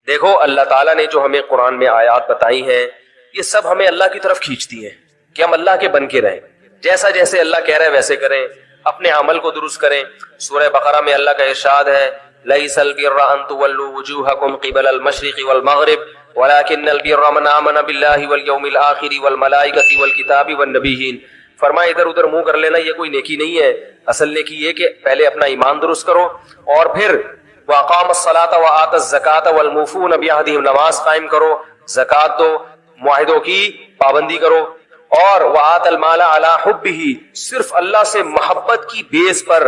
دیکھو اللہ تعالیٰ نے جو ہمیں قرآن میں آیات بتائی ہیں یہ سب ہمیں اللہ کی طرف کھینچتی ہیں کہ ہم اللہ کے بن کے رہیں، جیسا جیسے اللہ کہہ رہا ہے ویسے کریں، اپنے عمل کو درست کریں۔ سورہ بقرہ میں اللہ کا ارشاد ہے لَيْسَ الْبِرَّ أَن تُوَلُّوا وُجُوهَكُمْ قِبَلَ الْمَشْرِقِ وَالْمَغْرِبِ وَلَكِنَّ الْبِرَّ مَنْ آمَنَ بِاللَّهِ وَالْيَوْمِ الْآخِرِ وَالْمَلَائِكَةِ وَالْكِتَابِ وَالنَّبِيِّينَ۔ فرمایا ادھر ادھر منہ کر لینا یہ کوئی نیکی نہیں ہے، اصل نیکی یہ کہ پہلے اپنا ایمان درست کرو اور پھر وَأَقَامَ الصَّلَاةَ وَآتَى الزَّكَاةَ وَالْمُوفُونَ بِعَهْدِهِمْ، نماز قائم کرو، زکوٰۃ دو، معاہدوں کی پابندی کرو، اور وَآتَى الْمَالَ عَلَى حُبِّهِ، صرف اللہ سے محبت کی بیس پر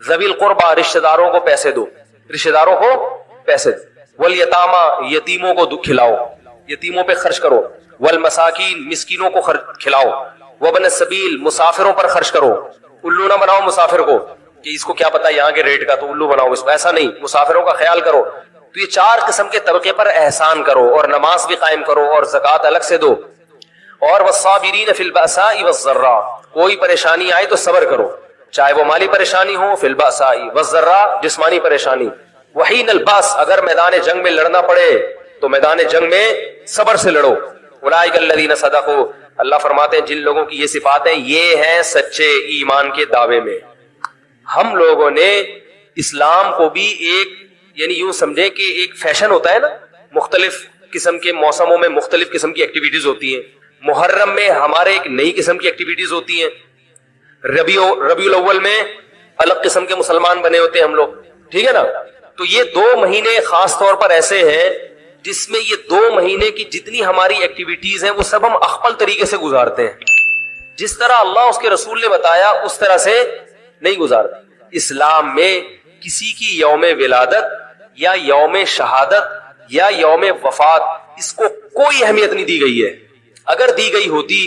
ذوی القربى رشتہ داروں کو پیسے دو، رشتہ داروں کو پیسے دو، والیتامى یتیموں کو کھلاؤ، یتیموں پہ خرچ کرو، والمساکین مسکینوں کو کھلاؤ، وابن السبیل مسافروں پر خرچ کرو، الو نہ بناؤ مسافر کو کہ اس کو کیا پتا یہاں کے ریٹ کا تو الو بناؤ اس کو، ایسا نہیں، مسافروں کا خیال کرو۔ تو یہ چار قسم کے طبقے پر احسان کرو، اور نماز بھی قائم کرو اور زکوٰۃ الگ سے دو، اور والصابرین فی البأساء والضراء، کوئی پریشانی آئے تو صبر کرو، چاہے وہ مالی پریشانی ہو، فی البأساء والضراء جسمانی پریشانی، وحین الباس اگر میدان جنگ میں لڑنا پڑے تو میدان جنگ میں صبر سے لڑو، اولئک الذین صدقوا، اللہ فرماتے ہیں جن لوگوں کی یہ صفات ہیں یہ ہیں سچے ایمان کے دعوے میں۔ ہم لوگوں نے اسلام کو بھی ایک یعنی یوں سمجھے کہ ایک فیشن ہوتا ہے نا، مختلف قسم کے موسموں میں مختلف قسم کی ایکٹیویٹیز ہوتی ہیں، محرم میں ہمارے ایک نئی قسم کی ایکٹیویٹیز ہوتی ہیں، ربیع الاول میں الگ قسم کے مسلمان بنے ہوتے ہیں ہم لوگ، ٹھیک ہے نا۔ تو یہ 2 مہینے خاص طور پر ایسے ہیں جس میں یہ 2 مہینے کی جتنی ہماری ایکٹیویٹیز ہیں وہ سب ہم اخپل طریقے سے گزارتے ہیں، جس طرح اللہ اس کے رسول نے بتایا اس طرح سے نہیں گزارتے۔ اسلام میں کسی کی یوم ولادت یا یوم شہادت یا یوم وفات اس کو کوئی اہمیت نہیں دی گئی ہے، اگر دی گئی ہوتی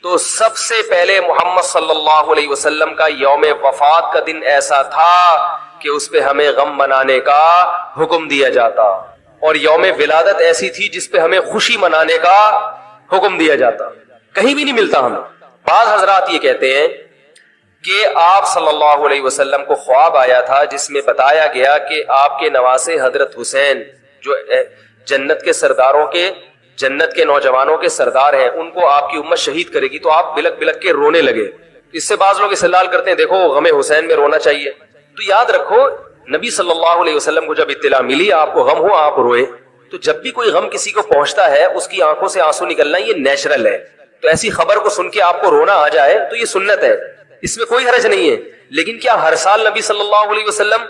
تو سب سے پہلے محمد صلی اللہ علیہ وسلم کا یوم وفات کا دن ایسا تھا کہ اس پہ ہمیں غم منانے کا حکم دیا جاتا، اور یوم ولادت ایسی تھی جس پہ ہمیں خوشی منانے کا حکم دیا جاتا، کہیں بھی نہیں ملتا ہمیں۔ بعض حضرات یہ کہتے ہیں کہ آپ صلی اللہ علیہ وسلم کو خواب آیا تھا جس میں بتایا گیا کہ آپ کے نواسے حضرت حسین جو جنت کے سرداروں کے جنت کے نوجوانوں کے سردار ہیں ان کو آپ کی امت شہید کرے گی، تو آپ بلک بلک کے رونے لگے۔ اس سے بعض لوگ استدلال کرتے ہیں دیکھو غم حسین میں رونا چاہیے، تو یاد رکھو نبی صلی اللہ علیہ وسلم کو جب اطلاع ملی آپ کو غم ہو آپ روئے، تو جب بھی کوئی غم کسی کو پہنچتا ہے اس کی آنکھوں سے آنسو نکلنا یہ نیچرل ہے، تو ایسی خبر کو سن کے آپ کو رونا آ جائے تو یہ سنت ہے، اس میں کوئی حرج نہیں ہے۔ لیکن کیا ہر سال نبی صلی اللہ علیہ وسلم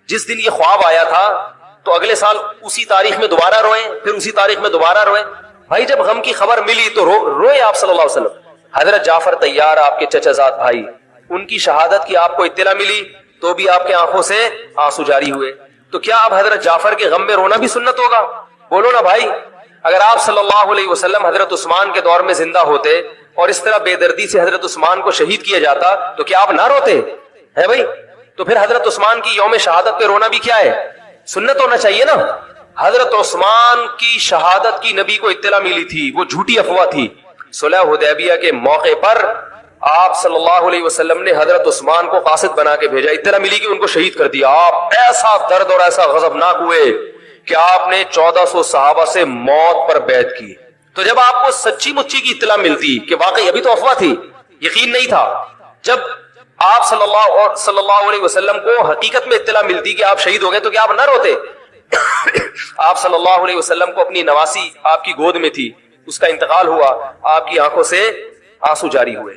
جس دن یہ خواب آیا تھا تو اگلے سال اسی تاریخ میں دوبارہ روئیں، پھر اسی تاریخ میں دوبارہ روئیں؟ بھائی جب غم کی خبر ملی تو روئے آپ صلی اللہ علیہ وسلم۔ حضرت جعفر طیار آپ کے چچا زاد بھائی، ان کی شہادت کی آپ کو اطلاع ملی تو بھی آپ کے آنکھوں سے آنسو جاری ہوئے، تو کیا اب حضرت جعفر کے غم میں رونا بھی سنت ہوگا؟ بولو نا بھائی۔ اگر آپ صلی اللہ علیہ وسلم حضرت عثمان کے دور میں زندہ ہوتے اور اس طرح بے دردی سے حضرت عثمان کو شہید کیا جاتا تو کیا آپ نہ روتے ہے بھائی؟ تو پھر حضرت عثمان کی یوم شہادت پہ رونا بھی کیا ہے؟ سنت ہونا چاہیے نا۔ حضرت عثمان کی شہادت کی نبی کو اطلاع ملی تھی، وہ جھوٹی افواہ تھی۔ صلح حدیبیہ کے موقع پر آپ صلی اللہ علیہ وسلم نے حضرت عثمان کو قاصد بنا کے بھیجا، اطلاع ملی کہ ان کو شہید کر دیا۔ آپ ایسا درد اور ایسا غضبناک ہوئے کہ آپ نے 1400 صحابہ سے موت پر بیعت کی۔ تو جب آپ کو سچی مچی کی اطلاع ملتی کہ واقعی ابھی تو افواہ تھی، یقین نہیں تھا، جب آپ صلی اللہ علیہ وسلم کو حقیقت میں اطلاع ملتی کہ آپ شہید ہو گئے تو کیا آپ نہ روتے؟ آپ صلی اللہ علیہ وسلم کو اپنی نواسی آپ کی گود میں تھی، اس کا انتقال ہوا، آپ کی آنکھوں سے آنسو جاری ہوئے۔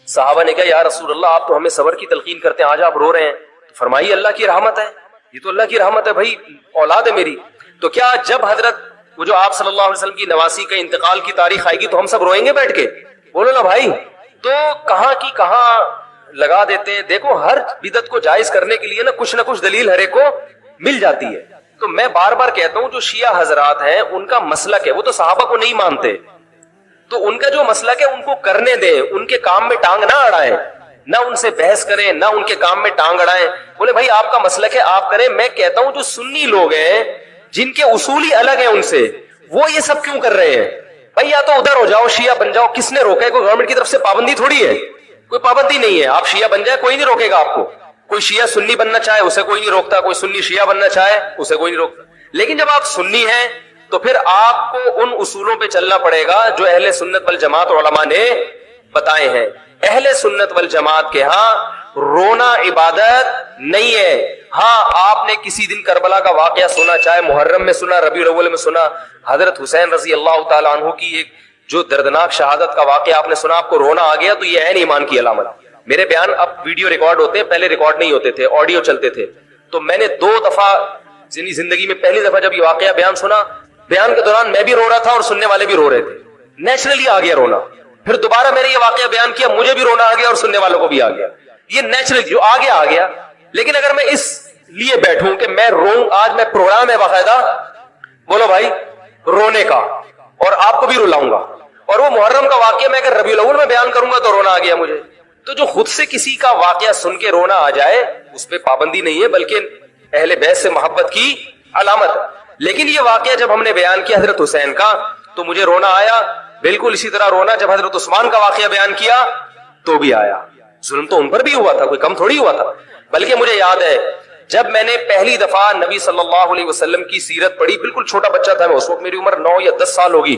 صحابہ نے کہا یا رسول اللہ آپ تو ہمیں صبر کی تلقین کرتے ہیں، آج آپ رو رہے ہیں، تو فرمائیے اللہ کی رحمت ہے، یہ تو اللہ کی رحمت ہے بھائی، اولاد ہے میری۔ تو کیا جب حضرت وہ جو آپ صلی اللہ علیہ وسلم کی نواسی کا انتقال کی تاریخ آئے گی تو ہم سب روئیں گے بیٹھ کے؟ بولو نا بھائی۔ تو کہاں کی کہاں لگا دیتے ہیں۔ دیکھو ہر بدعت کو جائز کرنے کے لیے نا کچھ دلیل ہر ایک کو مل جاتی ہے۔ تو میں بار بار کہتا ہوں جو شیعہ حضرات ہیں ان کا مسلک ہے، وہ تو صحابہ کو نہیں مانتے، تو ان کا جو مسلک ہے ان کو کرنے دیں، ان کے کام میں ٹانگ نہ اڑائیں، نہ ان سے بحث کریں، نہ ان کے کام میں ٹانگ اڑائیں۔ بولے بھائی آپ کا مسلک ہے آپ کریں۔ میں کہتا ہوں جو سنی لوگ ہیں جن کے اصول ہی الگ ہیں ان سے، وہ یہ سب کیوں کر رہے ہیں؟ بھائی یا تو ادھر ہو جاؤ، شیعہ بن جاؤ، کس نے روکا ہے؟ کوئی گورنمنٹ کی طرف سے پابندی تھوڑی ہے، کوئی پابندی نہیں ہے، آپ شیعہ بن جائے کوئی نہیں روکے گا آپ کو۔ کوئی شیعہ سنی بننا چاہے اسے کوئی نہیں روکتا، کوئی سنی شیعہ بننا چاہے اسے کوئی نہیں روکتا۔ لیکن جب آپ سنی ہیں تو پھر آپ کو ان اصولوں پہ چلنا پڑے گا جو اہل سنت والجماعت علماء نے بتائے ہیں. اہل سنت والجماعت کے ہاں رونا عبادت نہیں ہے. ہاں آپ نے کسی دن کربلا کا واقعہ سنا, چاہے محرم میں سنا, ربیع الاول میں سنا, حضرت حسین رضی اللہ تعالیٰ عنہ کی ایک جو دردناک شہادت کا واقعہ آپ نے سنا, آپ کو رونا آ گیا, تو یہ عین ایمان کی علامت. میرے بیان اب ویڈیو ریکارڈ ہوتے ہیں, پہلے ریکارڈ نہیں ہوتے تھے, آڈیو چلتے تھے. تو میں نے 2 دفعہ زندگی میں پہلی دفعہ جب یہ واقعہ بیان سنا, بیان کے دوران میں بھی رو رہا تھا اور سننے والے بھی رو رہے تھے. نیچرلی آ گیا رونا. پھر دوبارہ میں نے یہ واقعہ بیان کیا, مجھے بھی رونا آ گیا اور سننے والوں کو بھی آ گیا. یہ نیچرلی جو آ گیا. لیکن اگر میں اس لیے بیٹھوں کہ میں روں, آج میں پروگرام ہے باقاعدہ, بولو بھائی, رونے کا, اور آپ کو بھی رلاؤں گا, اور وہ محرم کا واقعہ میں اگر ربیع الاول میں بیان کروں گا تو رونا آ گیا مجھے. تو جو خود سے کسی کا واقعہ سن کے رونا آ جائے اس پہ پابندی نہیں ہے, بلکہ اہل بیت سے محبت کی علامت. لیکن یہ واقعہ جب ہم نے بیان کیا حضرت حسین کا تو مجھے رونا آیا. بالکل اسی طرح رونا جب حضرت عثمان کا واقعہ بیان کیا تو بھی آیا. ظلم تو ان پر بھی ہوا تھا, کوئی کم تھوڑی ہوا تھا. بلکہ مجھے یاد ہے جب میں نے پہلی دفعہ نبی صلی اللہ علیہ وسلم کی سیرت پڑھی, بالکل چھوٹا بچہ تھا میں, اس وقت میری عمر 9 یا 10 سال ہوگی,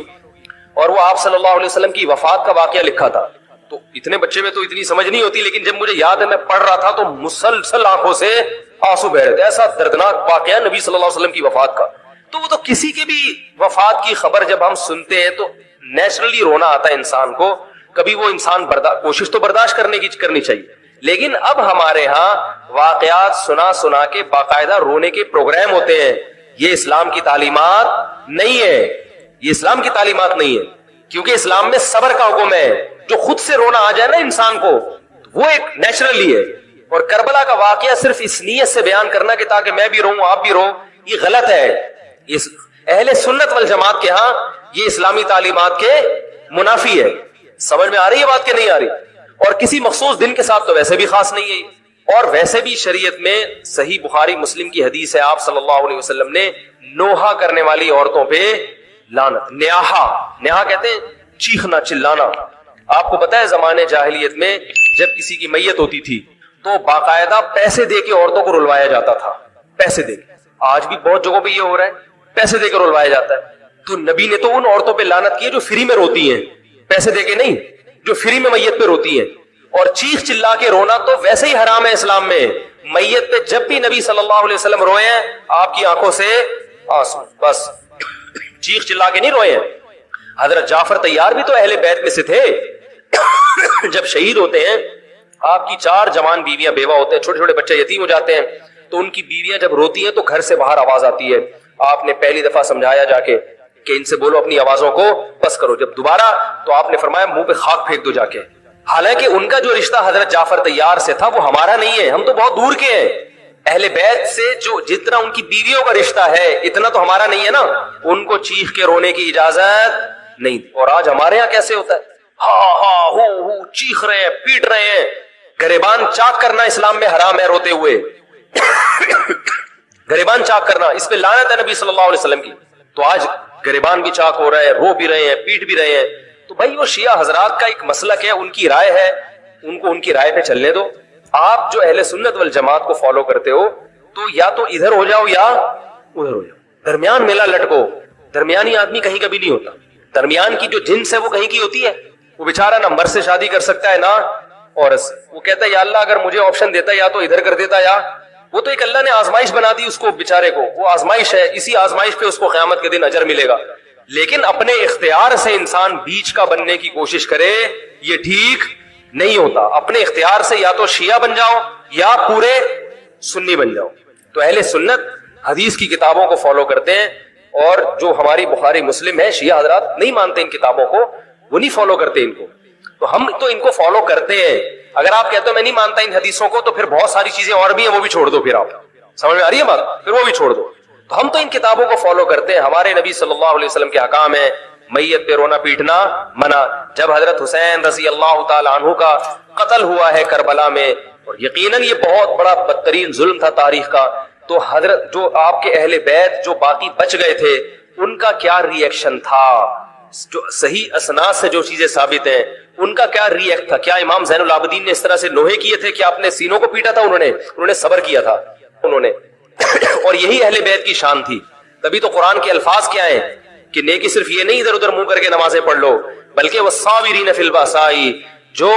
اور وہ آپ صلی اللہ علیہ وسلم کی وفات کا واقعہ لکھا تھا. تو اتنے بچے میں تو اتنی سمجھ نہیں ہوتی, لیکن جب مجھے یاد ہے میں پڑھ رہا تھا تو مسلسل آنکھوں سے آنسو بہ رہے تھے. ایسا دردناک واقعہ نبی صلی اللہ علیہ وسلم کی وفات کا. تو وہ تو کسی کے بھی وفات کی خبر جب ہم سنتے ہیں تو نیچرلی رونا آتا ہے انسان کو. کبھی وہ انسان کوشش تو برداشت کرنی چاہیے. لیکن اب ہمارے ہاں واقعات سنا کے باقاعدہ رونے کے پروگرام ہوتے ہیں. یہ اسلام کی تعلیمات نہیں ہے, یہ اسلام کی تعلیمات نہیں ہے, کیونکہ اسلام میں صبر کا حکم ہے. جو خود سے رونا آ جائے نا انسان کو, وہ ایک نیچرلی ہے. اور کربلا کا واقعہ صرف اس نیت سے بیان کرنا کہ تاکہ میں بھی رہوں آپ بھی رہو, یہ غلط ہے. اس اہل سنت والجماعت کے ہاں یہ اسلامی تعلیمات کے منافی ہے. سمجھ میں آ رہی ہے بات کہ نہیں آ رہی؟ اور کسی مخصوص دن کے ساتھ تو ویسے بھی خاص نہیں ہے. اور ویسے بھی شریعت میں صحیح بخاری مسلم کی حدیث ہے, آپ صلی اللہ علیہ وسلم نے نوحہ کرنے والی عورتوں پہ لعنت, نیاحہ کہتے ہیں چیخنا چلانا. آپ کو پتا ہے زمانے جاہلیت میں جب کسی کی میت ہوتی تھی تو باقاعدہ پیسے دے کے عورتوں کو رلوایا جاتا تھا, پیسے دے کے. آج بھی بہت جگہوں پہ یہ ہو رہا ہے, پیسے دے کے رلوایا جاتا ہے. تو نبی نے تو ان عورتوں پہ لعنت کی جو فری میں روتی ہیں, پیسے دے کے نہیں, جو فری میں میت پہ روتی ہیں. اور چیخ چلا کے رونا تو ویسے ہی حرام ہے اسلام میں. میت پہ جب بھی نبی صلی اللہ علیہ وسلم روئے ہیں آپ کی آنکھوں سے آنسو, بس چیخ چلا کے نہیں روئے ہیں. حضرت جعفر طیار بھی تو اہل بیت میں سے تھے. جب شہید ہوتے ہیں آپ کی 4 جوان بیویاں بیوہ ہوتے ہیں, چھوٹے چھوٹے بچے یتیم ہو جاتے ہیں, تو ان کی بیویاں جب روتی ہیں تو گھر سے باہر آواز آتی ہے. آپ نے پہلی دفعہ سمجھایا جا کے کہ ان سے بولو اپنی آوازوں کو بس کرو. جب دوبارہ تو آپ نے فرمایا منہ پہ خاک پھینک دو جا کے. حالانکہ ان کا جو رشتہ حضرت جعفر طیار سے تھا وہ ہمارا نہیں ہے, ہم تو بہت دور کے ہیں. اہل بیت سے جو جتنا ان کی بیویوں کا رشتہ ہے اتنا تو ہمارا نہیں ہے نا. ان کو چیخ کے رونے کی اجازت نہیں. اور آج ہمارے یہاں کیسے ہوتا ہے, ہاں ہو چیخ رہے ہیں, پیٹ رہے ہیں. گریبان چاک کرنا اسلام میں حرام ہے روتے ہوئے. گریبان چاک کرنا, اس پہ لعنت ہے نبی صلی اللہ علیہ وسلم کی. تو آج گریبان بھی چاک ہو رہا ہے, رو بھی رہے ہیں, پیٹ بھی رہے ہیں. تو بھائی وہ شیعہ حضرات کا ایک مسلک ہے, ان کی رائے ہے, ان کو ان کی رائے پہ چلنے دو. آپ جو اہل سنت والجماعت کو فالو کرتے ہو تو یا تو ادھر ہو جاؤ یا ادھر ہو جاؤ, درمیان میلہ لٹکو. درمیانی آدمی کہیں کبھی نہیں ہوتا. درمیان کی جو جنس ہے وہ کہیں کی ہوتی ہے. وہ بیچارہ نہ مرد سے شادی کر سکتا ہے نہ عورت سے. وہ کہتا ہے یا اللہ اگر مجھے آپشن دیتا یا تو ادھر کر دیتا, یا وہ تو ایک اللہ نے آزمائش بنا دی اس کو بیچارے کو, وہ آزمائش ہے, اسی آزمائش پہ اس کو قیامت کے دن اجر ملے گا. لیکن اپنے اختیار سے انسان بیچ کا بننے کی کوشش کرے یہ ٹھیک نہیں ہوتا. اپنے اختیار سے یا تو شیعہ بن جاؤ یا پورے سنی بن جاؤ. تو اہل سنت حدیث کی کتابوں کو فالو کرتے ہیں, اور جو ہماری بخاری مسلم ہے شیعہ حضرات نہیں مانتے ان کتابوں کو, وہ نہیں فالو کرتے ان کو. تو ہم تو ان کو فالو کرتے ہیں. اگر آپ کہتے ہو میں نہیں مانتا ان حدیثوں کو تو پھر بہت ساری چیزیں اور بھی ہیں وہ بھی چھوڑ دو. پھر آپ سمجھ میں آ رہی ہے بات, پھر وہ بھی چھوڑ دو. تو ہم تو ان کتابوں کو فالو کرتے ہیں. ہمارے نبی صلی اللہ علیہ وسلم کے احکام ہیں, میت پہ رونا پیٹنا منع. جب حضرت حسین رضی اللہ تعالی عنہ کا قتل ہوا ہے کربلا میں, اور یقیناً یہ بہت بڑا بدترین ظلم تھا تاریخ کا, تو حضرت جو آپ کے اہل بیت جو باقی بچ گئے تھے ان کا کیا ری ایکشن تھا, جو صحیح اسناد سے جو چیزیں ثابت ہیں ان کا کیا ری ایکٹ تھا. کیا امام زین العابدین نے اس طرح سے نوحے کیے تھے کہ آپ نے سینوں کو پیٹا تھا؟ انہوں نے صبر کیا تھا انہوں نے. اور یہی اہل بیت کی شان تھی. تبھی تو قرآن کے الفاظ کیا ہیں کہ نیکی صرف یہ نہیں ادھر ادھر منہ کر کے نمازیں پڑھ لو، بلکہ والصابرین فی الباساء، جو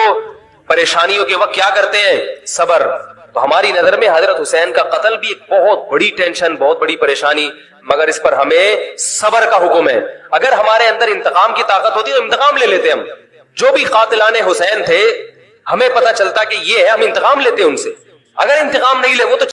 پریشانیوں کے وقت کیا کرتے ہیں؟ صبر۔ تو ہماری نظر میں حضرت حسین کا قتل بھی ایک بہت بڑی ٹینشن، بہت بڑی پریشانی، مگر اس پر ہمیں صبر کا حکم ہے۔ اگر ہمارے اندر انتقام کی طاقت ہوتی تو انتقام لے لیتے ہم۔ جو بھی قاتلان حسین تھے ہمیں پتہ چلتا کہ یہ ہے، ہم انتقام لیتے ان سے۔ اگر انتقام نہیں لے وہ تو